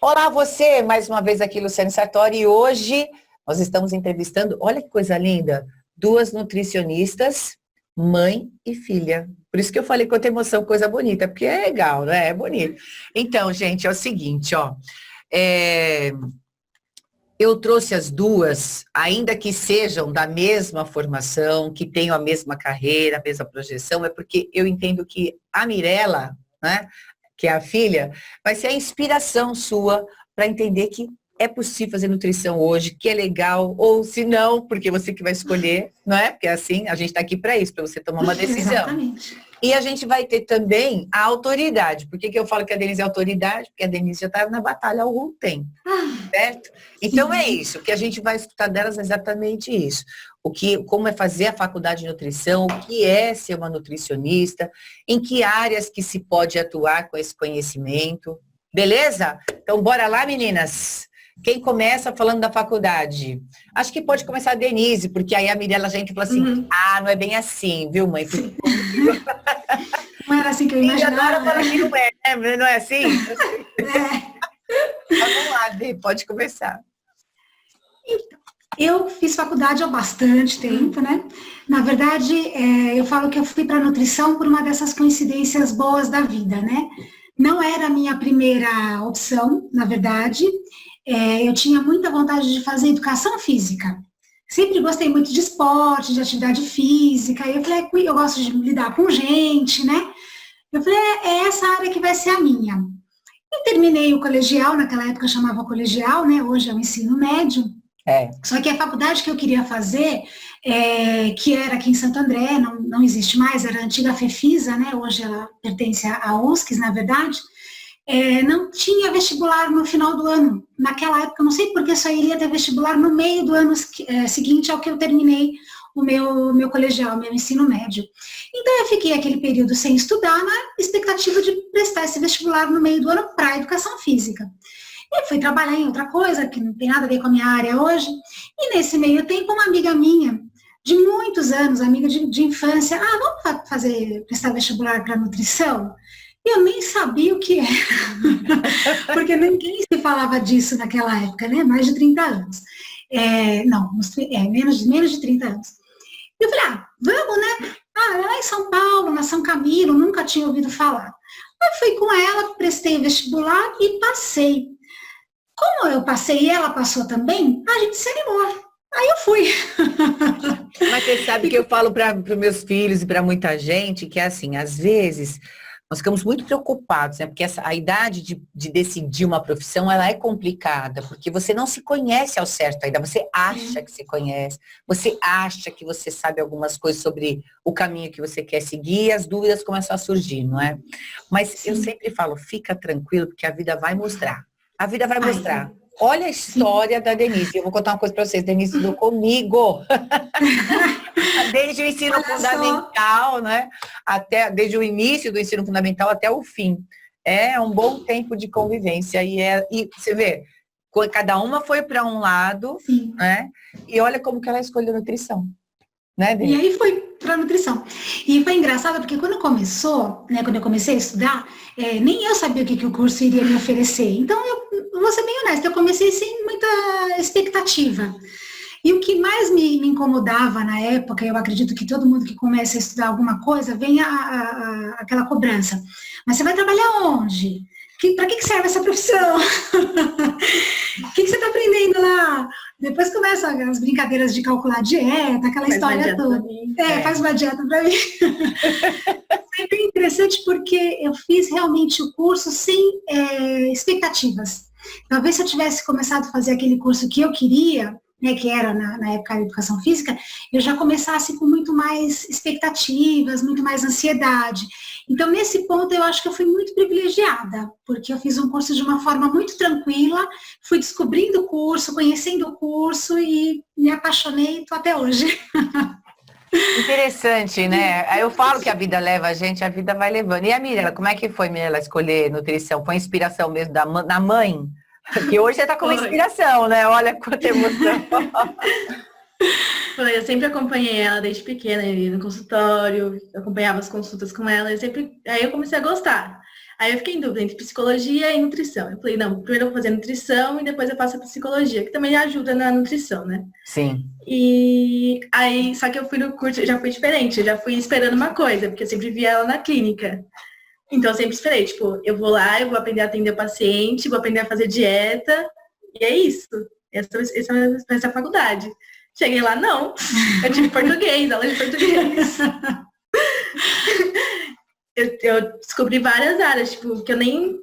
Olá, você, mais uma vez aqui, Luciane Sartori, e hoje nós estamos entrevistando, olha que coisa linda, duas nutricionistas, mãe e filha. Por isso que eu falei com outra emoção, coisa bonita, porque é legal, né? É bonito. Então, gente, é o seguinte, ó, eu trouxe as duas, ainda que sejam da mesma formação, que tenham a mesma carreira, a mesma projeção, é porque eu entendo que a Mirella, né, que é a filha, vai ser a inspiração sua para entender que é possível fazer nutrição hoje, que é legal, ou se não, porque você que vai escolher, não é? Porque assim, a gente está aqui para isso, para você tomar uma decisão. Exatamente. E a gente vai ter também a autoridade. Por que eu falo que a Denise é autoridade? Porque a Denise já está na batalha há algum tempo, certo? Então é isso, o que a gente vai escutar delas é exatamente isso. Como é fazer a faculdade de nutrição, o que é ser uma nutricionista, em que áreas que se pode atuar com esse conhecimento. Beleza? Então bora lá, meninas. Quem começa falando da faculdade? Acho que pode começar a Denise, porque aí a Mirella já entra e fala assim, não é bem assim, viu, mãe? Não era assim que eu imaginava. Agora fala que não é, né? Não é assim? Vamos lá, Dê, pode começar. Eu fiz faculdade há bastante tempo, né? Na verdade, eu falo que eu fui para nutrição por uma dessas coincidências boas da vida, né? Não era a minha primeira opção, na verdade. Eu tinha muita vontade de fazer educação física. Sempre gostei muito de esporte, de atividade física. E eu falei, eu gosto de lidar com gente, né? Eu falei, é essa área que vai ser a minha. E terminei o colegial, naquela época eu chamava colegial, né? Hoje é o ensino médio. Só que a faculdade que eu queria fazer, que era aqui em Santo André, não existe mais, era a antiga FEFISA, né? Hoje ela pertence à USCS, na verdade. Não tinha vestibular no final do ano. Naquela época, eu não sei porque só iria ter vestibular no meio do ano seguinte ao que eu terminei o meu colegial, meu ensino médio. Então, eu fiquei aquele período sem estudar, na expectativa de prestar esse vestibular no meio do ano para a educação física. E fui trabalhar em outra coisa, que não tem nada a ver com a minha área hoje, e nesse meio tempo, uma amiga minha, de muitos anos, amiga de infância, vamos prestar vestibular para nutrição? Eu nem sabia o que era, porque ninguém se falava disso naquela época, né? Mais de 30 anos. Menos de 30 anos. Eu falei, vamos, né? Lá em São Paulo, na São Camilo, nunca tinha ouvido falar. Aí fui com ela, prestei o vestibular e passei. Como eu passei e ela passou também, a gente se animou. Aí eu fui. Mas você sabe que eu falo para os meus filhos e para muita gente que é assim, às vezes nós ficamos muito preocupados, né? Porque a idade de decidir uma profissão, ela é complicada, porque você não se conhece ao certo ainda, você acha que se conhece, você acha que você sabe algumas coisas sobre o caminho que você quer seguir e as dúvidas começam a surgir, não é? Mas eu sempre falo, fica tranquilo, porque a vida vai mostrar. A vida vai mostrar. Olha a história da Denise. Eu vou contar uma coisa para vocês. Denise estudou comigo. Desde o ensino fundamental, né? Desde o início do ensino fundamental até o fim. É um bom tempo de convivência. E você vê, cada uma foi para um lado, né? E olha como que ela escolheu nutrição. Né, e aí foi para nutrição. E foi engraçado porque quando começou, né, quando eu comecei a estudar, nem eu sabia o que o curso iria me oferecer. Então, eu vou ser bem honesta, eu comecei sem muita expectativa. E o que mais me incomodava na época, eu acredito que todo mundo que começa a estudar alguma coisa, vem aquela cobrança. Mas você vai trabalhar onde? Para que serve essa profissão? O que você está aprendendo lá? Depois começam as brincadeiras de calcular dieta, aquela história toda. Faz uma dieta para mim. Foi bem interessante porque eu fiz realmente o curso sem expectativas. Talvez se eu tivesse começado a fazer aquele curso que eu queria, né, que era na época da educação física, eu já começasse com muito mais expectativas, muito mais ansiedade. Então, nesse ponto, eu acho que eu fui muito privilegiada, porque eu fiz um curso de uma forma muito tranquila, fui descobrindo o curso, conhecendo o curso e me apaixonei e estou até hoje. Interessante, né? Eu falo que a vida leva a gente, a vida vai levando. E a Mirella, como é que foi, Mirella, escolher nutrição? Foi inspiração mesmo da mãe? Porque hoje você está com uma inspiração, né? Olha quanta emoção. Eu sempre acompanhei ela desde pequena, ia no consultório, acompanhava as consultas com ela, aí eu comecei a gostar. Aí eu fiquei em dúvida entre psicologia e nutrição. Eu falei, não, primeiro eu vou fazer nutrição e depois eu faço a psicologia, que também ajuda na nutrição, né? Sim. E aí, só que eu fui no curso, já fui diferente, eu já fui esperando uma coisa, porque eu sempre via ela na clínica. Então eu sempre esperei, tipo, eu vou lá, eu vou aprender a atender o paciente, vou aprender a fazer dieta, e é isso. Essa é a faculdade. Cheguei lá, não. Eu tive português, aula de português. Eu descobri várias áreas, tipo, que eu nem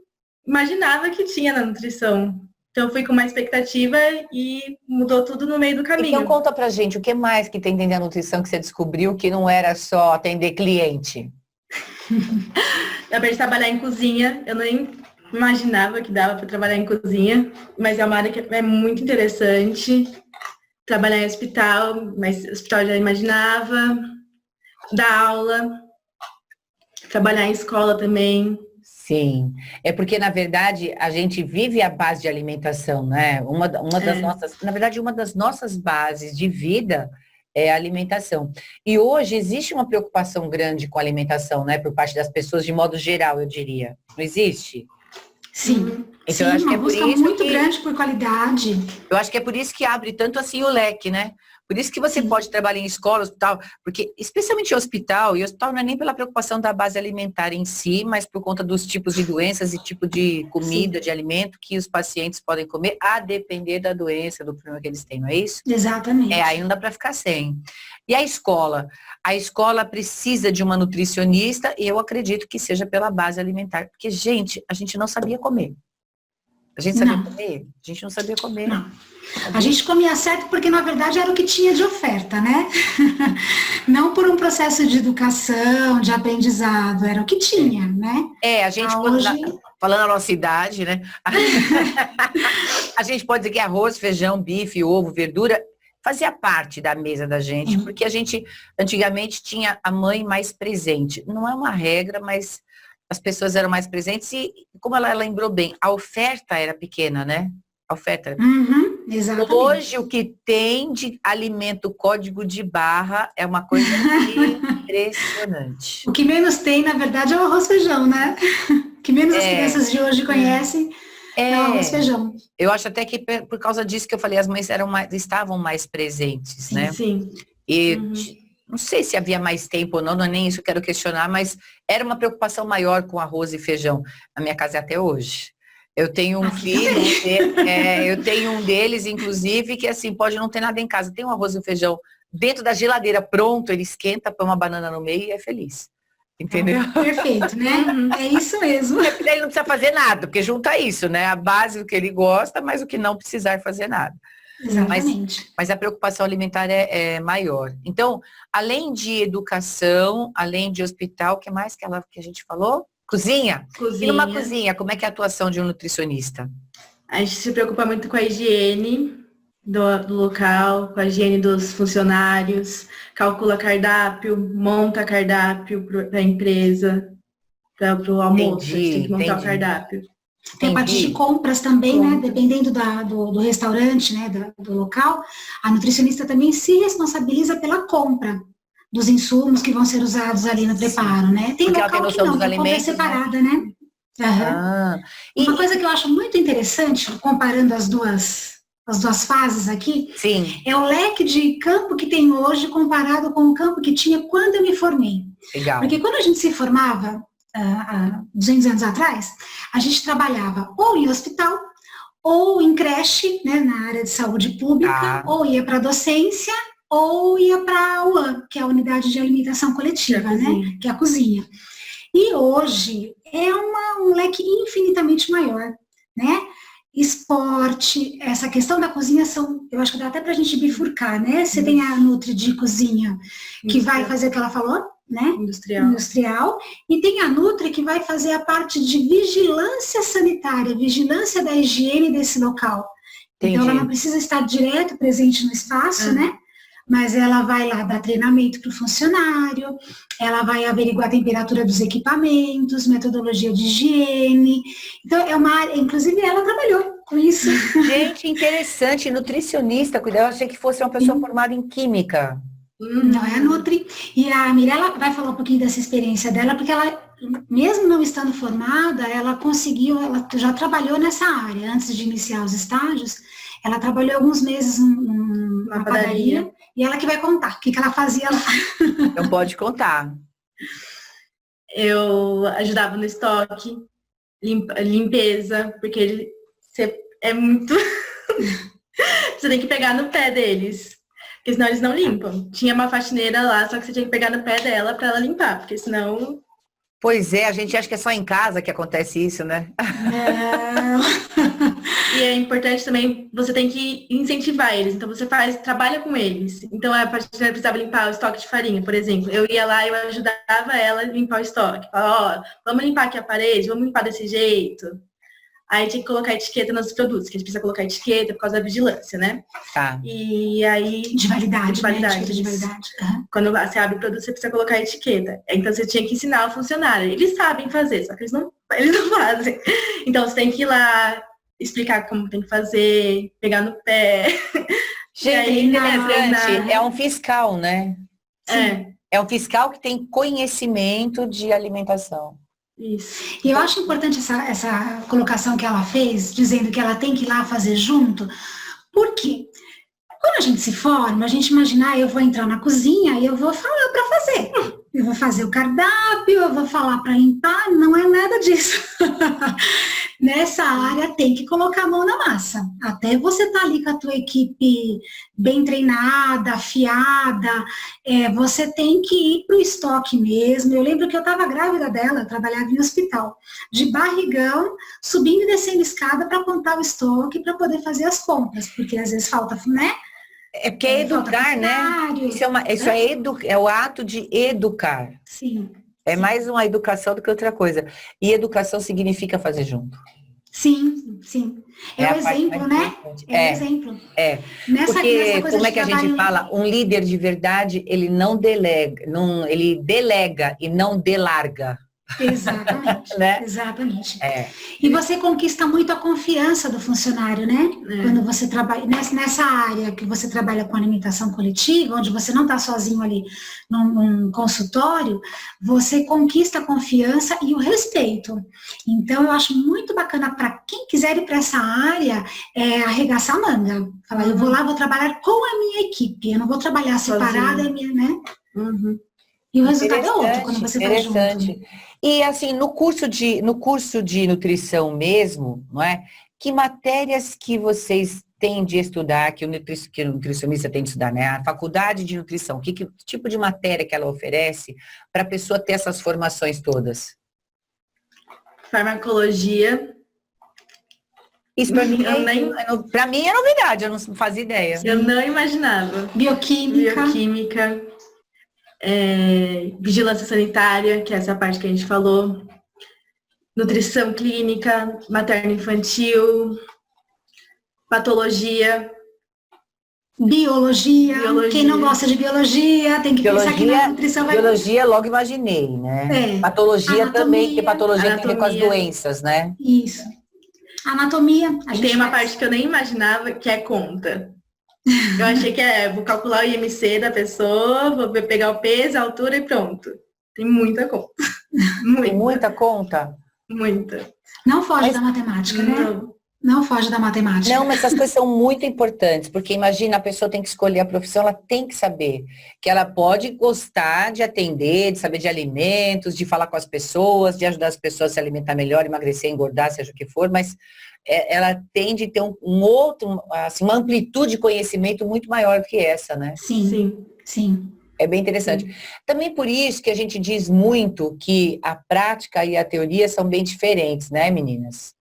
imaginava que tinha na nutrição. Então, eu fui com uma expectativa e mudou tudo no meio do caminho. Então, conta pra gente, o que mais que tem dentro da nutrição que você descobriu que não era só atender cliente? Eu aprendi a trabalhar em cozinha. Eu nem imaginava que dava para trabalhar em cozinha, mas é uma área que é muito interessante. Trabalhar em hospital, mas hospital eu já imaginava. Dar aula. Trabalhar em escola também. Sim, é porque, na verdade, a gente vive a base de alimentação, né? Uma das nossas, na verdade, uma das nossas bases de vida é a alimentação. E hoje existe uma preocupação grande com a alimentação, né? Por parte das pessoas, de modo geral, eu diria. Não existe? Sim. Então, Sim, eu acho que uma é por busca isso muito que, grande por qualidade. eu acho que é por isso que abre tanto assim o leque, né? Por isso que você Sim. pode trabalhar em escola, hospital, porque especialmente em hospital, e hospital não é nem pela preocupação da base alimentar em si, mas por conta dos tipos de doenças e tipo de comida, de alimento que os pacientes podem comer, a depender da doença, do problema que eles têm, não é isso? Exatamente. Aí não dá para ficar sem. E a escola? A escola precisa de uma nutricionista e eu acredito que seja pela base alimentar, porque, gente, a gente não sabia comer. A gente sabia comer? A gente não sabia comer. Não. A gente comia certo porque, na verdade, era o que tinha de oferta, né? Não por um processo de educação, de aprendizado, era o que tinha, né? A gente, falando a nossa idade, né? A gente pode dizer que arroz, feijão, bife, ovo, verdura, fazia parte da mesa da gente, porque a gente, antigamente, tinha a mãe mais presente. Não é uma regra, mas as pessoas eram mais presentes e, como ela lembrou bem, a oferta era pequena, né? A oferta era pequena. Exatamente. Hoje, o que tem de alimento código de barra é uma coisa impressionante. O que menos tem, na verdade, é o arroz e feijão, né? O que menos as crianças de hoje conhecem é o arroz e feijão. Eu acho até que por causa disso que eu falei, as mães estavam mais presentes, né? Sim. E não sei se havia mais tempo ou não, não é nem isso que eu quero questionar, mas era uma preocupação maior com arroz e feijão. Na minha casa é até hoje. Eu tenho um filho, eu tenho um deles, inclusive, que assim, pode não ter nada em casa. Tem um arroz e um feijão dentro da geladeira pronto, ele esquenta, põe uma banana no meio e é feliz. Entendeu? Perfeito, né? É isso mesmo. Ele não precisa fazer nada, porque junta isso, né? A base do que ele gosta, mas o que não precisar fazer nada. Exatamente. Mas a preocupação alimentar é maior. Então, além de educação, além de hospital, o que mais que a gente falou? Cozinha? E numa cozinha, como é que é a atuação de um nutricionista? A gente se preocupa muito com a higiene do local, com a higiene dos funcionários, calcula cardápio, monta cardápio para a empresa, para o almoço, a gente tem que montar o cardápio. Tem a parte de compras também, né? Dependendo do restaurante, né? Do local, a nutricionista também se responsabiliza pela compra dos insumos que vão ser usados ali no preparo, né? Tem porque local que não, tem compra separada, né? Uma coisa que eu acho muito interessante, comparando as duas fases aqui, sim, é o leque de campo que tem hoje comparado com o campo que tinha quando eu me formei. Legal. Porque quando a gente se formava, há 200 anos atrás, a gente trabalhava ou em hospital, ou em creche, né, na área de saúde pública, ou ia para docência, ou ia para a UAM, que é a Unidade de Alimentação Coletiva, né, que é a cozinha. E hoje é um leque infinitamente maior, né? Esporte, essa questão da cozinha eu acho que dá até para a gente bifurcar, né? Você tem a Nutri de cozinha, que vai fazer o que ela falou, né? Industrial. E tem a Nutri que vai fazer a parte de vigilância sanitária, vigilância da higiene desse local. Entendi. Então ela não precisa estar direto presente no espaço, né? Mas ela vai lá dar treinamento para o funcionário, ela vai averiguar a temperatura dos equipamentos, metodologia de higiene. Então, é uma área, inclusive ela trabalhou com isso. Gente, interessante, nutricionista, cuidado, eu achei que fosse uma pessoa formada em química. Não, é a Nutri. E a Mirella vai falar um pouquinho dessa experiência dela, porque ela mesmo não estando formada, ela já trabalhou nessa área, antes de iniciar os estágios, ela trabalhou alguns meses numa padaria, e ela que vai contar o que ela fazia lá. Então pode contar. Eu ajudava no estoque, limpeza, porque é muito... Você tem que pegar no pé deles, porque senão eles não limpam. Tinha uma faxineira lá, só que você tinha que pegar no pé dela para ela limpar, porque senão... Pois é, a gente acha que é só em casa que acontece isso, né? E é importante também, você tem que incentivar eles. Então você trabalha com eles. Então a faxineira precisava limpar o estoque de farinha, por exemplo. Eu ia lá e eu ajudava ela a limpar o estoque. Falava, vamos limpar aqui a parede, vamos limpar desse jeito. Aí tinha que colocar etiqueta nos produtos, que a gente precisa colocar etiqueta por causa da vigilância, né? Tá. E aí... De validade, de validade. Né? De validade. Quando você abre o produto, você precisa colocar etiqueta. Então você tinha que ensinar ao funcionário. Eles sabem fazer, só que eles não fazem. Então você tem que ir lá, explicar como tem que fazer, pegar no pé. Gente, aí, interessante. É um fiscal, né? Sim. É um fiscal que tem conhecimento de alimentação. Isso. E eu acho importante essa colocação que ela fez, dizendo que ela tem que ir lá fazer junto, porque quando a gente se forma, a gente imagina, eu vou entrar na cozinha e eu vou falar para fazer. Eu vou fazer o cardápio, eu vou falar para limpar, não é nada disso. Nessa área tem que colocar a mão na massa. Até você estar ali com a tua equipe bem treinada, afiada, você tem que ir para o estoque mesmo. Eu lembro que eu estava grávida dela, eu trabalhava em hospital, de barrigão, subindo e descendo escada para contar o estoque, para poder fazer as compras, porque às vezes falta, né? É porque é educar, né? Isso é o ato de educar. Sim. É mais uma educação do que outra coisa. E educação significa fazer junto. Sim, sim. É o exemplo, né? É o exemplo. É. Porque, como é que a gente fala? Um líder de verdade, ele não delega, ele delega e não delarga. Exatamente, né? Exatamente. E você conquista muito a confiança do funcionário, né? Quando você trabalha nessa área que você trabalha com alimentação coletiva, onde você não está sozinho ali num consultório, você conquista a confiança e o respeito. Então, eu acho muito bacana para quem quiser ir para essa área, arregaçar a manga. Falar, eu vou lá, vou trabalhar com a minha equipe, eu não vou trabalhar separada, né? Uhum. E o resultado é outro quando você vai junto. E assim, no curso de nutrição mesmo, não é? Que matérias que vocês têm de estudar, que o nutricionista tem de estudar, né? A faculdade de nutrição, que tipo de matéria que ela oferece para a pessoa ter essas formações todas? Farmacologia. Isso para mim, é novidade, eu não fazia ideia. Eu não imaginava. Bioquímica. Vigilância sanitária, que é essa parte que a gente falou, nutrição clínica, materno-infantil, patologia, biologia. Quem não gosta de biologia tem que pensar que na nutrição vai... Biologia, logo imaginei, né? Patologia anatomia, também, porque patologia tem a ver com as doenças, né? Isso. Anatomia. E tem uma parte que eu nem imaginava, que é conta. Eu achei que vou calcular o IMC da pessoa, vou pegar o peso, a altura e pronto. Tem muita conta. Tem muita conta? Muita. Não foge da matemática, né? Não foge da matemática. Não, mas essas coisas são muito importantes, porque imagina, a pessoa tem que escolher a profissão, ela tem que saber que ela pode gostar de atender, de saber de alimentos, de falar com as pessoas, de ajudar as pessoas a se alimentar melhor, emagrecer, engordar, seja o que for, mas ela tem de ter um outro, assim, uma amplitude de conhecimento muito maior do que essa, né? Sim. É bem interessante. Também por isso que a gente diz muito que a prática e a teoria são bem diferentes, né, meninas?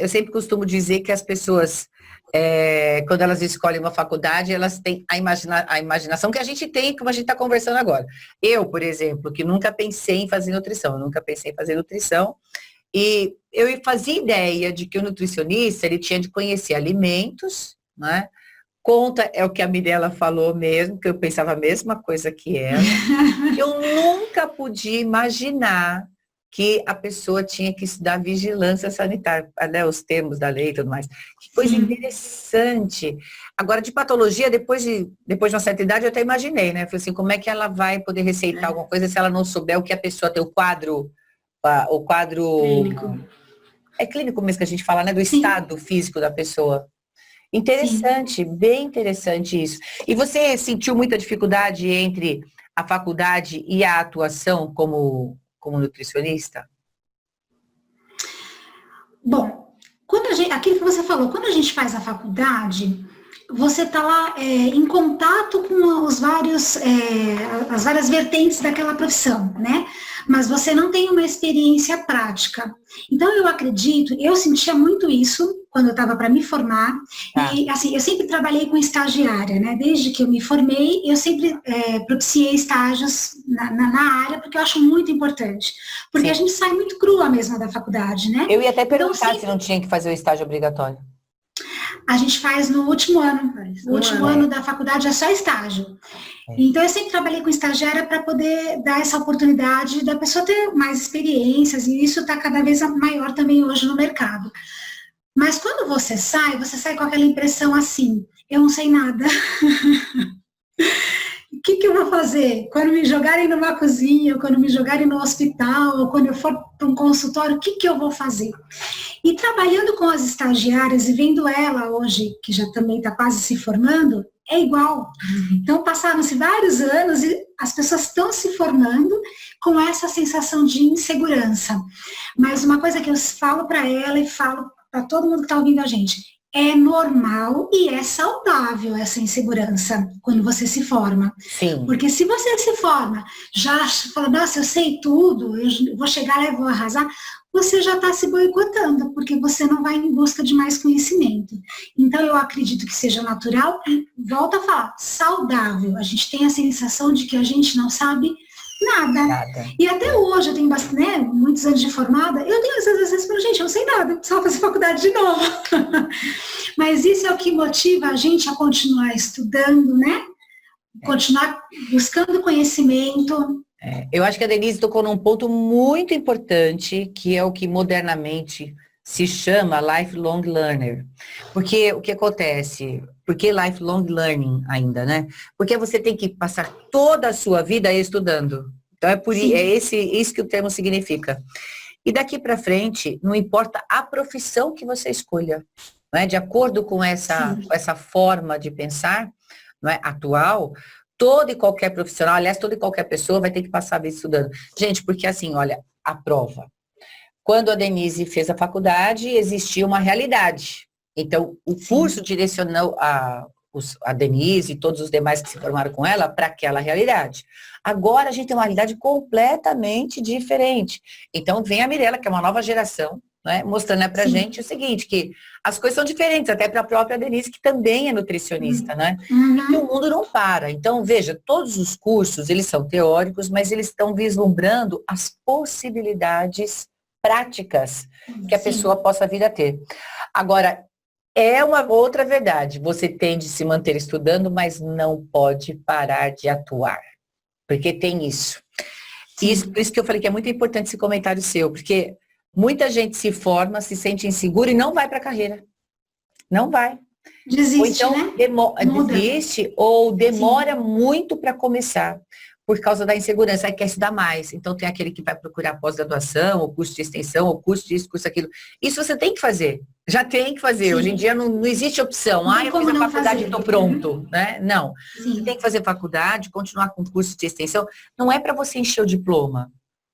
Eu sempre costumo dizer que as pessoas, quando elas escolhem uma faculdade, elas têm a imaginação que a gente tem, como a gente está conversando agora. Eu, por exemplo, que nunca pensei em fazer nutrição, e eu fazia ideia de que o nutricionista, ele tinha de conhecer alimentos, né? Conta é o que a Mirella falou mesmo, que eu pensava a mesma coisa que ela. Eu nunca podia imaginar que a pessoa tinha que estudar vigilância sanitária, né, os termos da lei e tudo mais. Que coisa interessante. Agora, de patologia, depois de uma certa idade, eu até imaginei, né? Falei assim, como é que ela vai poder receitar alguma coisa se ela não souber o que a pessoa tem, o quadro Clínico. é clínico mesmo que a gente fala, né? Do Sim. estado físico da pessoa. Interessante, bem interessante isso. E você sentiu muita dificuldade entre a faculdade e a atuação como nutricionista? Bom, aquilo que você falou, quando a gente faz a faculdade, você está lá em contato com as várias vertentes daquela profissão, né? Mas você não tem uma experiência prática. Então, eu sentia muito isso quando eu estava para me formar. E, assim, eu sempre trabalhei com estagiária, né? Desde que eu me formei, eu sempre propiciei estágios na área, porque eu acho muito importante. Porque a gente sai muito crua mesmo da faculdade, né? Eu ia até perguntar se não tinha que fazer o estágio obrigatório. A gente faz no último ano. O último ano da faculdade é só estágio. Então, eu sempre trabalhei com estagiária para poder dar essa oportunidade da pessoa ter mais experiências, e isso está cada vez maior também hoje no mercado. Mas quando você sai com aquela impressão assim, eu não sei nada. O que eu vou fazer? Quando me jogarem numa cozinha, ou quando me jogarem no hospital, ou quando eu for para um consultório, o que eu vou fazer? E trabalhando com as estagiárias e vendo ela hoje, que já também está quase se formando, é igual. Então, passaram-se vários anos e as pessoas estão se formando com essa sensação de insegurança. Mas uma coisa que eu falo para ela e falo para todo mundo que está ouvindo a gente, é normal e é saudável essa insegurança quando você se forma. Sim. Porque se você se forma, já fala, nossa, eu sei tudo, eu vou chegar lá e vou arrasar, você já está se boicotando, porque você não vai em busca de mais conhecimento. Então, eu acredito que seja natural e, volto a falar, saudável. A gente tem a sensação de que a gente não sabe nada. E até hoje, eu tenho bastante, né, muitos anos de formada, eu tenho às vezes, gente, eu não sei nada, só fazer faculdade de novo. Mas isso é o que motiva a gente a continuar estudando, né? Continuar buscando conhecimento. Eu acho que a Denise tocou num ponto muito importante, que é o que modernamente se chama lifelong learner. Porque o que acontece? Por que lifelong learning ainda, né? Porque você tem que passar toda a sua vida estudando. Então isso que o termo significa. E daqui para frente, não importa a profissão que você escolha, não é? De acordo com essa forma de pensar, não é? Atual, todo e qualquer profissional, aliás, toda e qualquer pessoa vai ter que passar a vida estudando. Gente, porque assim, olha, a prova. Quando a Denise fez a faculdade, existia uma realidade. Então, o curso direcionou a Denise e todos os demais que se formaram com ela para aquela realidade. Agora, a gente tem uma realidade completamente diferente. Então, vem a Mirella, que é uma nova geração, né, mostrando para a gente o seguinte, que as coisas são diferentes, até para a própria Denise, que também é nutricionista, né? E o mundo não para. Então, veja, todos os cursos, eles são teóricos, mas eles estão vislumbrando as possibilidades práticas que a pessoa possa vir a ter. Agora, é uma outra verdade, você tem de se manter estudando, mas não pode parar de atuar, porque tem isso. Por isso que eu falei que é muito importante esse comentário seu, porque muita gente se forma, se sente insegura e não vai para a carreira. Não vai. Desiste, ou então, né? Desiste ou demora muito para começar, por causa da insegurança, aí quer estudar mais. Então, tem aquele que vai procurar pós-graduação, ou curso de extensão, ou curso disso, curso aquilo. Isso você tem que fazer. Já tem que fazer. Hoje em dia não existe opção. Eu fiz a faculdade e estou pronto. Né? Não. Você tem que fazer faculdade, continuar com curso de extensão. Não é para você encher o diploma.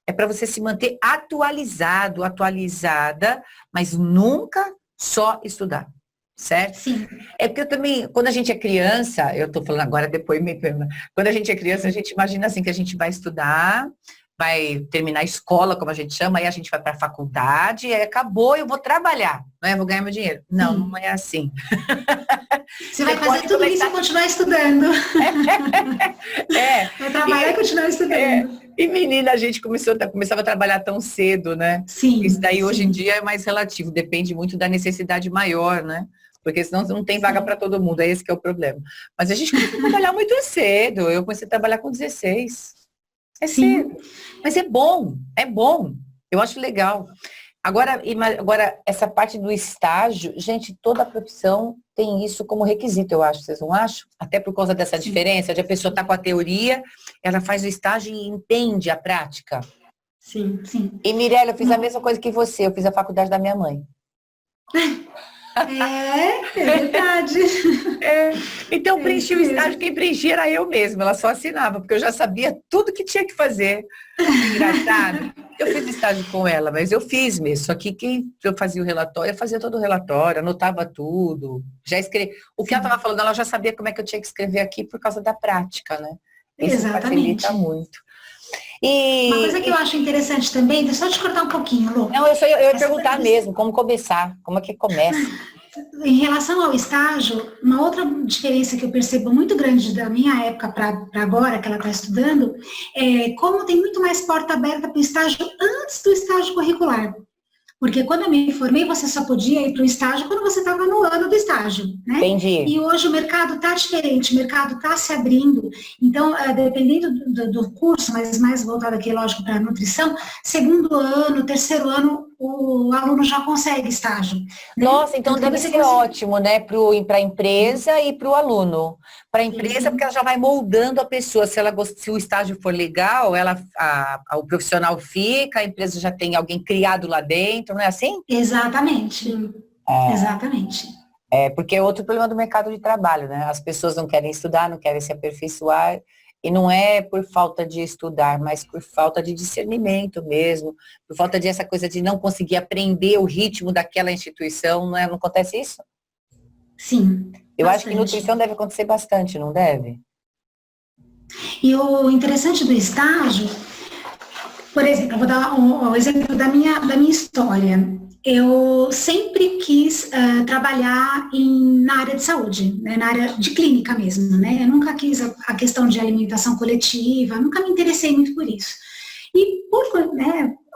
É para você se manter atualizado, atualizada, mas nunca só estudar. Certo? Sim. É porque eu também, quando a gente é criança, eu tô falando agora depoimento, quando a gente é criança, a gente imagina assim, que a gente vai estudar, vai terminar a escola, como a gente chama, aí a gente vai para a faculdade, aí acabou, eu vou trabalhar, né? Vou ganhar meu dinheiro. Não, não é assim. Você vai fazer tudo isso e continuar estudando. Vai trabalhar e continuar estudando. E menina, a gente começava a trabalhar tão cedo, né? Sim. Isso daí hoje em dia é mais relativo, depende muito da necessidade maior, né? Porque senão não tem vaga para todo mundo, é esse que é o problema. Mas a gente começou a trabalhar muito cedo, eu comecei a trabalhar com 16. É cedo. Mas é bom, é bom. Eu acho legal. Agora, essa parte do estágio, gente, toda profissão tem isso como requisito, eu acho. Vocês não acham? Até por causa dessa diferença, de a pessoa estar com a teoria, ela faz o estágio e entende a prática. Sim, sim. E, Mirella, eu fiz a mesma coisa que você. Eu fiz a faculdade da minha mãe. É verdade. Então, preenchi o estágio, quem preenchia era eu mesma, ela só assinava, porque eu já sabia tudo que tinha que fazer. Engraçado. Eu fiz estágio com ela, mas eu fiz mesmo. Só que quem eu fazia o relatório, eu fazia todo o relatório, anotava tudo, já escrevi. O que ela estava falando, ela já sabia como é que eu tinha que escrever aqui por causa da prática, né? Isso Exatamente. facilita muito. E... Uma coisa que eu acho interessante também, deixa eu só te cortar um pouquinho, Lu. Não, eu ia perguntar mesmo, como começar, como é que começa? Em relação ao estágio, uma outra diferença que eu percebo muito grande da minha época para agora, que ela está estudando, é como tem muito mais porta aberta para o estágio antes do estágio curricular. Porque quando eu me formei, você só podia ir para o estágio quando você estava no ano do estágio, né? Entendi. E hoje o mercado está diferente, o mercado está se abrindo. Então, dependendo do curso, mas mais voltado aqui, lógico, para a nutrição, segundo ano, terceiro ano, o aluno já consegue estágio. Né? Nossa, então deve ser ótimo, né? Para a empresa e para o aluno. Para a empresa, porque ela já vai moldando a pessoa. Se o estágio for legal, o profissional fica, a empresa já tem alguém criado lá dentro, não é assim? Exatamente. Exatamente. Porque é outro problema do mercado de trabalho, né? As pessoas não querem estudar, não querem se aperfeiçoar. E não é por falta de estudar, mas por falta de discernimento mesmo, por falta de essa coisa de não conseguir aprender o ritmo daquela instituição, não é? Não acontece isso? Sim. Eu acho que nutrição deve acontecer bastante, não deve? E o interessante do estágio, por exemplo, eu vou dar um exemplo da minha história. Eu sempre quis trabalhar na área de saúde, né, na área de clínica mesmo, né? Eu nunca quis a questão de alimentação coletiva, nunca me interessei muito por isso. E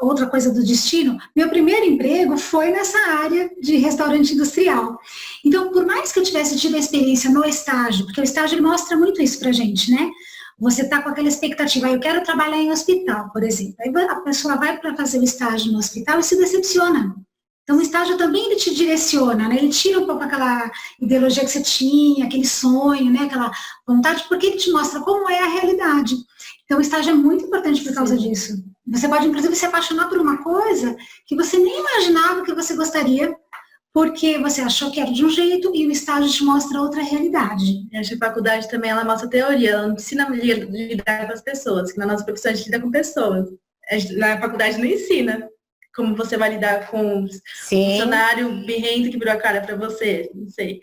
outra coisa do destino, meu primeiro emprego foi nessa área de restaurante industrial. Então, por mais que eu tivesse tido a experiência no estágio, porque o estágio mostra muito isso pra gente, né? Você está com aquela expectativa, eu quero trabalhar em hospital, por exemplo. Aí a pessoa vai para fazer o estágio no hospital e se decepciona. Então, o estágio também ele te direciona, né? Ele tira um pouco aquela ideologia que você tinha, aquele sonho, né? Aquela vontade, porque ele te mostra como é a realidade. Então, o estágio é muito importante por causa disso. Você pode, inclusive, se apaixonar por uma coisa que você nem imaginava que você gostaria, porque você achou que era de um jeito e o estágio te mostra outra realidade. Acho que a faculdade também, ela mostra teoria, ela não ensina a lidar com as pessoas, que na nossa profissão a gente lida com pessoas. Na faculdade não ensina como você vai lidar com um funcionário birrento que virou a cara para você, não sei.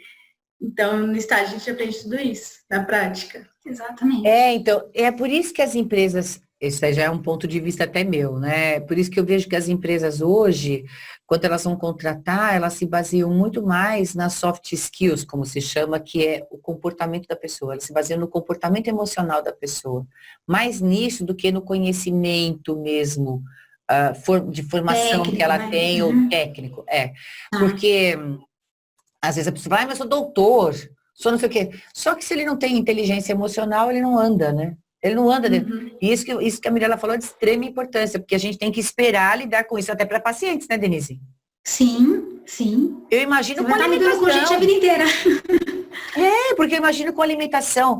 Então, no estágio a gente aprende tudo isso, na prática. Exatamente. Então, é por isso que as empresas, esse já é um ponto de vista até meu, né? Por isso que eu vejo que as empresas hoje, quando elas vão contratar, elas se baseiam muito mais nas soft skills, como se chama, que é o comportamento da pessoa. Elas se baseiam no comportamento emocional da pessoa. Mais nisso do que no conhecimento mesmo, de formação técnico, que ela tem, ou técnico. Porque, às vezes a pessoa fala, mas eu sou doutor, sou não sei o quê. Só que se ele não tem inteligência emocional, ele não anda, né? Ele não anda dentro. E isso que a Mirella falou é de extrema importância, porque a gente tem que esperar lidar com isso, até para pacientes, né, Denise? Sim, sim. Eu imagino com a alimentação. Com a gente a vida inteira. Porque eu imagino com a alimentação.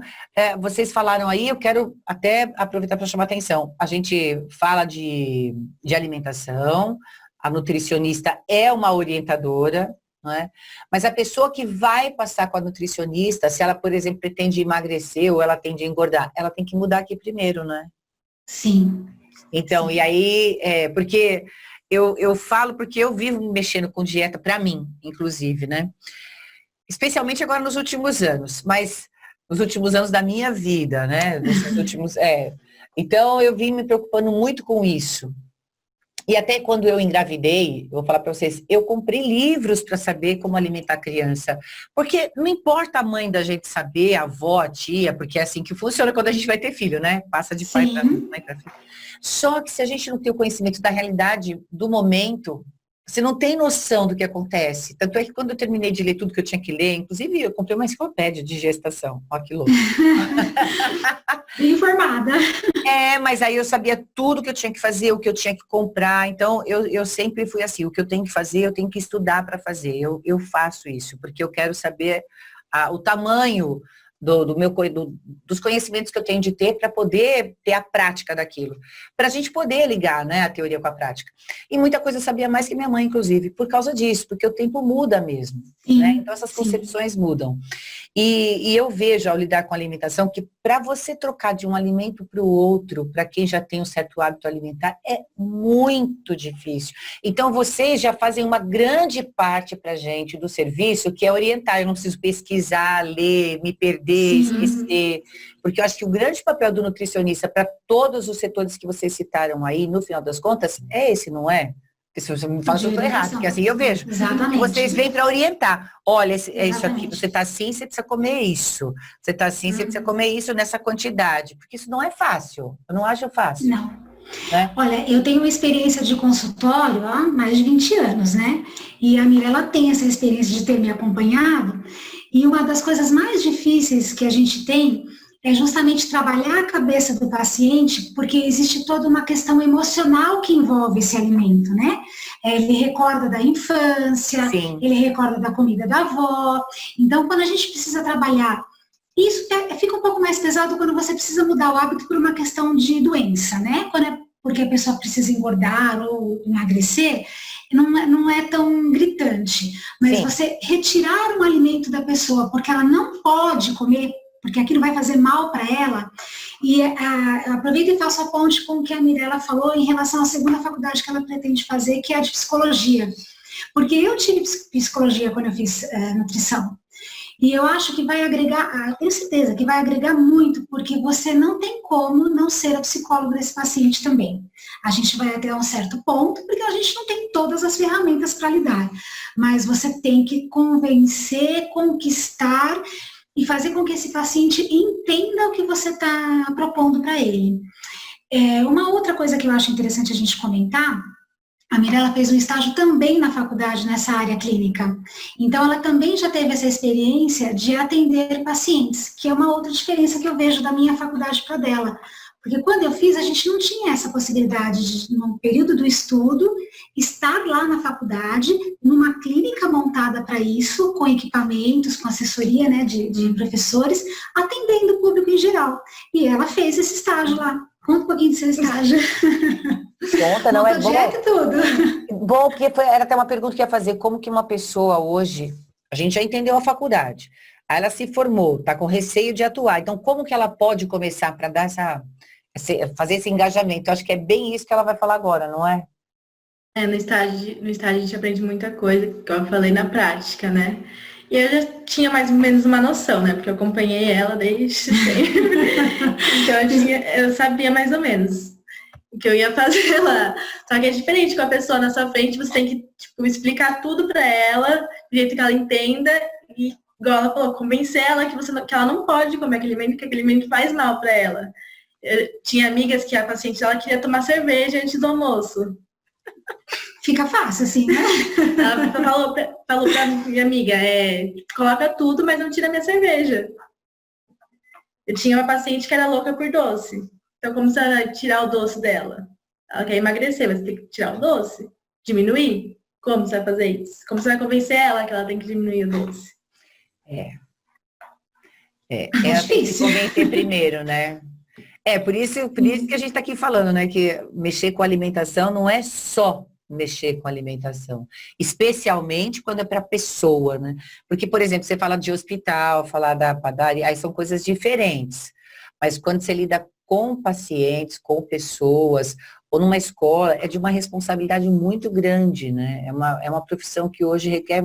Vocês falaram aí, eu quero até aproveitar para chamar a atenção. A gente fala de alimentação, a nutricionista é uma orientadora, não é? Mas a pessoa que vai passar com a nutricionista, se ela, por exemplo, pretende emagrecer ou ela tende a engordar, ela tem que mudar aqui primeiro, né? Sim. Então, Sim. E aí, porque eu falo porque eu vivo mexendo com dieta para mim, inclusive, né? Especialmente agora nos últimos anos, mas nos últimos anos da minha vida, né? Nesses últimos, Então, eu vim me preocupando muito com isso. E até quando eu engravidei, eu vou falar para vocês, eu comprei livros para saber como alimentar a criança. Porque não importa a mãe da gente saber, a avó, a tia, porque é assim que funciona quando a gente vai ter filho, né? Passa de pai para mãe para filho. Só que se a gente não tem o conhecimento da realidade do momento, Você não tem noção do que acontece. Tanto é que quando eu terminei de ler tudo que eu tinha que ler, inclusive eu comprei uma enciclopédia de gestação. Olha que louco. Bem informada. Mas aí eu sabia tudo que eu tinha que fazer, o que eu tinha que comprar. Então, eu sempre fui assim, o que eu tenho que fazer, eu tenho que estudar para fazer. Eu faço isso, porque eu quero saber o tamanho dos conhecimentos que eu tenho de ter para poder ter a prática daquilo. Para a gente poder ligar, né, a teoria com a prática. E muita coisa eu sabia mais que minha mãe, inclusive, por causa disso, porque o tempo muda mesmo. Sim, né? Então essas concepções mudam. E eu vejo ao lidar com a alimentação que para você trocar de um alimento para o outro, para quem já tem um certo hábito alimentar, é muito difícil. Então vocês já fazem uma grande parte para a gente do serviço, que é orientar. Eu não preciso pesquisar, ler, me perder, esquecer. Porque eu acho que o grande papel do nutricionista para todos os setores que vocês citaram aí, no final das contas, é esse, não é? Se você me fala que eu estou errado, porque assim eu vejo. Exatamente. Vocês vêm para orientar. Olha, é isso aqui, Exatamente. você está assim, você precisa comer isso. Você está assim, você precisa comer isso nessa quantidade. Porque isso não é fácil. Eu não acho fácil. Não. Né? Olha, eu tenho uma experiência de consultório há mais de 20 anos, né? E a Mirella tem essa experiência de ter me acompanhado. E uma das coisas mais difíceis que a gente tem é justamente trabalhar a cabeça do paciente, porque existe toda uma questão emocional que envolve esse alimento, né? Ele recorda da infância, Sim. ele recorda da comida da avó. Então, quando a gente precisa trabalhar, isso fica um pouco mais pesado quando você precisa mudar o hábito por uma questão de doença, né? Quando é porque a pessoa precisa engordar ou emagrecer, não é tão gritante. Mas Sim. você retirar um alimento da pessoa porque ela não pode comer, porque aquilo vai fazer mal para ela. E aproveito e faço a ponte com o que a Mirella falou em relação à segunda faculdade que ela pretende fazer, que é a de psicologia. Porque eu tive psicologia quando eu fiz nutrição. E eu acho que vai agregar, tenho certeza que vai agregar muito, porque você não tem como não ser a psicóloga desse paciente também. A gente vai até um certo ponto, porque a gente não tem todas as ferramentas para lidar. Mas você tem que convencer, conquistar e fazer com que esse paciente entenda o que você está propondo para ele. Uma outra coisa que eu acho interessante a gente comentar, a Mirella fez um estágio também na faculdade nessa área clínica. Então, ela também já teve essa experiência de atender pacientes, que é uma outra diferença que eu vejo da minha faculdade para dela. Porque quando eu fiz, a gente não tinha essa possibilidade de, no período do estudo, estar lá na faculdade, numa clínica montada para isso, com equipamentos, com assessoria, né, de professores, atendendo o público em geral. E ela fez esse estágio lá. Conta um pouquinho do seu estágio. Conta, não é bom. E tudo. Bom, porque era até uma pergunta que eu ia fazer, como que uma pessoa hoje, a gente já entendeu a faculdade, aí ela se formou, está com receio de atuar, então como que ela pode começar para dar fazer esse engajamento? Eu acho que é bem isso que ela vai falar agora, não é? No estágio a gente aprende muita coisa, que eu falei na prática, né? E eu já tinha mais ou menos uma noção, né? Porque eu acompanhei ela desde sempre. Então eu sabia mais ou menos o que eu ia fazer lá. Só que é diferente com a pessoa na sua frente, você tem que explicar tudo pra ela, do jeito que ela entenda, e igual ela falou, convencer ela que ela não pode comer aquele alimento, que aquele alimento faz mal pra ela. Eu tinha amigas que a paciente ela queria tomar cerveja antes do almoço. Fica fácil, assim, né? Ela falou pra minha amiga, coloca tudo, mas não tira minha cerveja. Eu tinha uma paciente que era louca por doce. Então, como você vai tirar o doce dela? Ela quer emagrecer, mas você tem que tirar o doce? Diminuir? Como você vai fazer isso? Como você vai convencer ela que ela tem que diminuir o doce? Ela tem que se convencer primeiro, né? Por isso que a gente está aqui falando, né? Que mexer com alimentação não é só mexer com alimentação, especialmente quando é para pessoa, né? Porque, por exemplo, você fala de hospital, falar da padaria, aí são coisas diferentes. Mas quando você lida com pacientes, com pessoas, ou numa escola, é de uma responsabilidade muito grande, né? É uma profissão que hoje requer,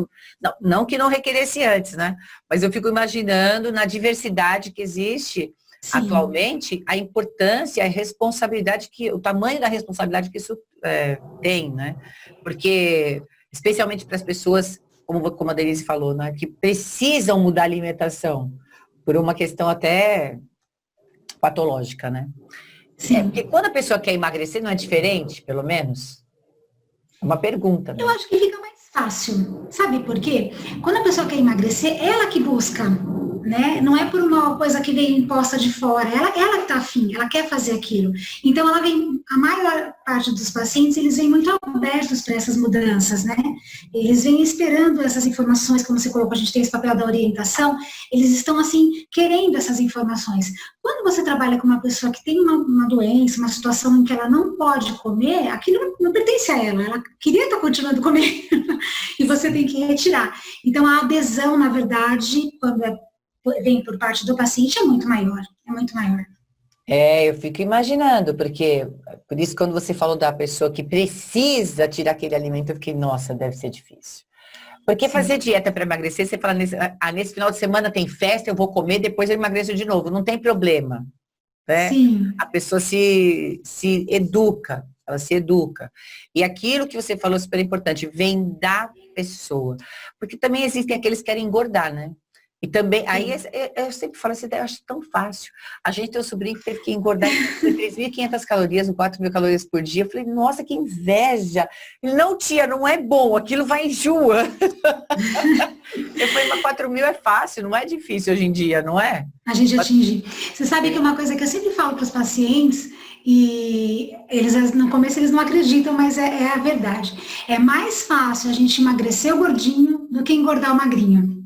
não que não requeresse antes, né? Mas eu fico imaginando na diversidade que existe. Sim. Atualmente, a importância, a responsabilidade, o tamanho da responsabilidade que isso tem, né? Porque, especialmente para as pessoas, como a Denise falou, né? Que precisam mudar a alimentação, por uma questão até patológica, né? Porque quando a pessoa quer emagrecer, não é diferente, pelo menos? Uma pergunta, né? Eu acho que fica mais fácil, sabe por quê? Quando a pessoa quer emagrecer, ela que busca, né? Não é por uma coisa que vem imposta de fora, ela que tá afim, ela quer fazer aquilo. Então, ela vem, a maior parte dos pacientes, eles vêm muito abertos para essas mudanças, né? Eles vêm esperando essas informações, como você colocou, a gente tem esse papel da orientação, eles estão, assim, querendo essas informações. Quando você trabalha com uma pessoa que tem uma doença, uma situação em que ela não pode comer, aquilo não pertence a ela queria estar continuando a comer, e você tem que retirar. Então, a adesão, na verdade, quando vem por parte do paciente, é muito maior, é muito maior. Eu fico imaginando, porque, por isso, quando você falou da pessoa que precisa tirar aquele alimento, eu fiquei, nossa, deve ser difícil. Porque fazer dieta para emagrecer, você fala, nesse final de semana tem festa, eu vou comer, depois eu emagreço de novo. Não tem problema, né? Sim. A pessoa se educa, ela se educa. E aquilo que você falou é super importante, vem da pessoa. Porque também existem aqueles que querem engordar, né? E também, aí eu sempre falo assim, eu acho tão fácil. A gente tem um sobrinho que teve que engordar 3.500 calorias, 4.000 calorias por dia. Eu falei, nossa, que inveja. Ele, não, tia, não é bom, aquilo vai enjoa. Eu falei, mas 4.000 é fácil, não é difícil hoje em dia, não é? A gente atinge. Você sabe que uma coisa que eu sempre falo para os pacientes, e eles no começo eles não acreditam, mas é a verdade. É mais fácil a gente emagrecer o gordinho do que engordar o magrinho.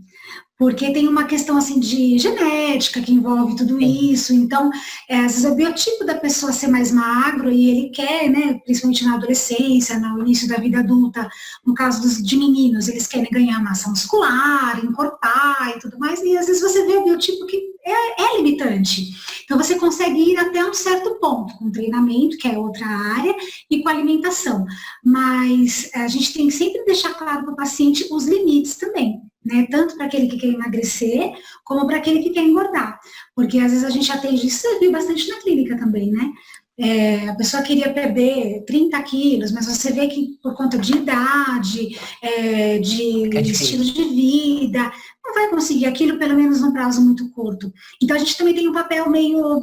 Porque tem uma questão assim de genética que envolve tudo isso, então às vezes é o biotipo da pessoa ser mais magro e ele quer, né, principalmente na adolescência, no início da vida adulta, no caso de meninos, eles querem ganhar massa muscular, encorpar e tudo mais, e às vezes você vê o biotipo que é limitante. Então você consegue ir até um certo ponto, com treinamento, que é outra área, e com alimentação. Mas a gente tem que sempre deixar claro para o paciente os limites também. Né, tanto para aquele que quer emagrecer, como para aquele que quer engordar. Porque às vezes a gente atende, isso você viu bastante na clínica também, né? A pessoa queria perder 30 quilos, mas você vê que por conta de idade, de estilo de vida, não vai conseguir aquilo, pelo menos num prazo muito curto. Então a gente também tem um papel meio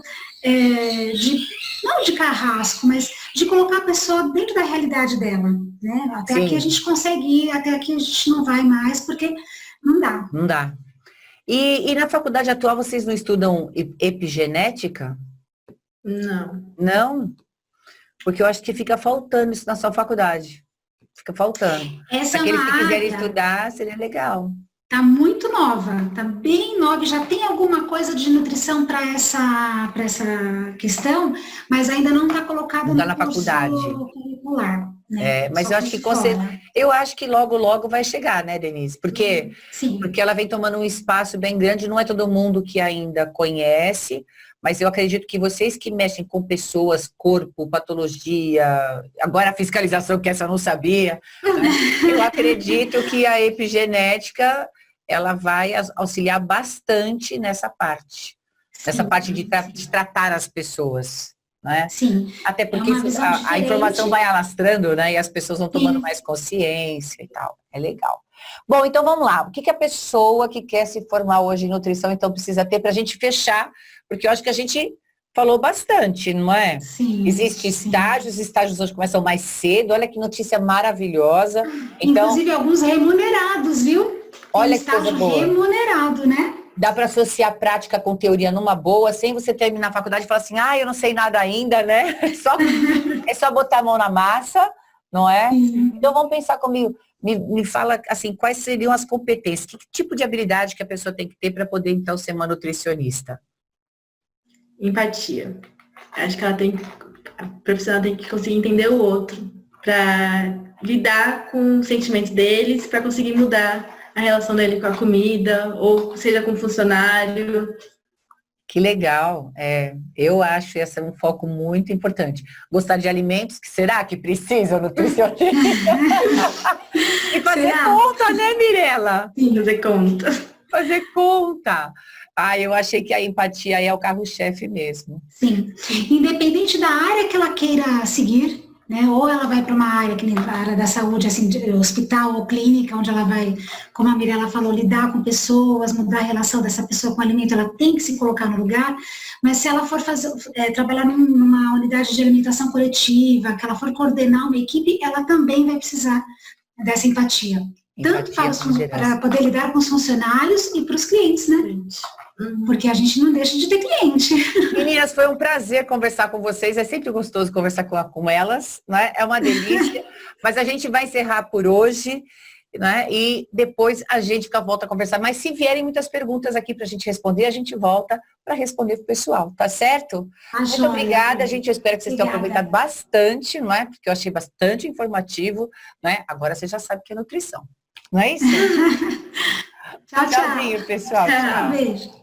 não de carrasco, mas de colocar a pessoa dentro da realidade dela. Né? Até aqui a gente consegue ir, até aqui a gente não vai mais, porque não dá. Não dá. E na faculdade atual vocês não estudam epigenética? Não. Não? Porque eu acho que fica faltando isso na sua faculdade. Fica faltando. Aqueles que quiserem estudar, seria legal. Está muito nova, está bem nova, já tem alguma coisa de nutrição para essa questão, mas ainda não está colocado na faculdade curricular. Né? Mas eu acho que eu acho que logo vai chegar, né, Denise? Porque ela vem tomando um espaço bem grande, não é todo mundo que ainda conhece, mas eu acredito que vocês que mexem com pessoas, corpo, patologia, agora a fiscalização, que essa eu não sabia, né? Eu acredito que a epigenética, ela vai auxiliar bastante nessa parte. Nessa parte de tratar as pessoas. Né? Sim. Até porque a informação vai alastrando, né? E as pessoas vão tomando mais consciência e tal. É legal. Bom, então vamos lá. O que a pessoa que quer se formar hoje em nutrição, então, precisa ter para a gente fechar? Porque eu acho que a gente falou bastante, não é? Sim. Existem estágios, os estágios hoje começam mais cedo. Olha que notícia maravilhosa. Então, inclusive alguns remunerados, viu? Olha que coisa boa. Remunerado, né? Dá para associar prática com teoria numa boa, sem você terminar a faculdade e falar assim, eu não sei nada ainda, né? É só botar a mão na massa, não é? Então vamos pensar comigo. Me fala, assim, quais seriam as competências? Que tipo de habilidade que a pessoa tem que ter para poder, então, ser uma nutricionista? Empatia. Acho que a profissional tem que conseguir entender o outro, para lidar com os sentimentos deles, para conseguir mudar a relação dele com a comida, ou seja com o funcionário. Que legal. Eu acho esse um foco muito importante. Gostar de alimentos, que será que precisa nutricionista? E fazer conta, né, Mirela? Sim, fazer conta. Fazer conta. Eu achei que a empatia é o carro-chefe mesmo. Sim. Independente da área que ela queira seguir, né? Ou ela vai para uma área, que nem a área da saúde, assim, de hospital ou clínica, onde ela vai, como a Mirella falou, lidar com pessoas, mudar a relação dessa pessoa com o alimento, ela tem que se colocar no lugar, mas se ela for trabalhar numa unidade de alimentação coletiva, que ela for coordenar uma equipe, ela também vai precisar dessa empatia. Tanto para poder lidar com os funcionários e para os clientes, né? Porque a gente não deixa de ter cliente. Meninas, foi um prazer conversar com vocês. É sempre gostoso conversar com elas, né? É uma delícia. Mas a gente vai encerrar por hoje, né? E depois a gente volta a conversar. Mas se vierem muitas perguntas aqui para a gente responder, a gente volta para responder para o pessoal, tá certo? Muito obrigada, gente. Eu espero que vocês tenham aproveitado bastante, não é? Porque eu achei bastante informativo, né? Agora você já sabe o que é nutrição. Não é isso? Tchau, tchau. Tchauzinho, pessoal. Tchau. Tchau. Beijo.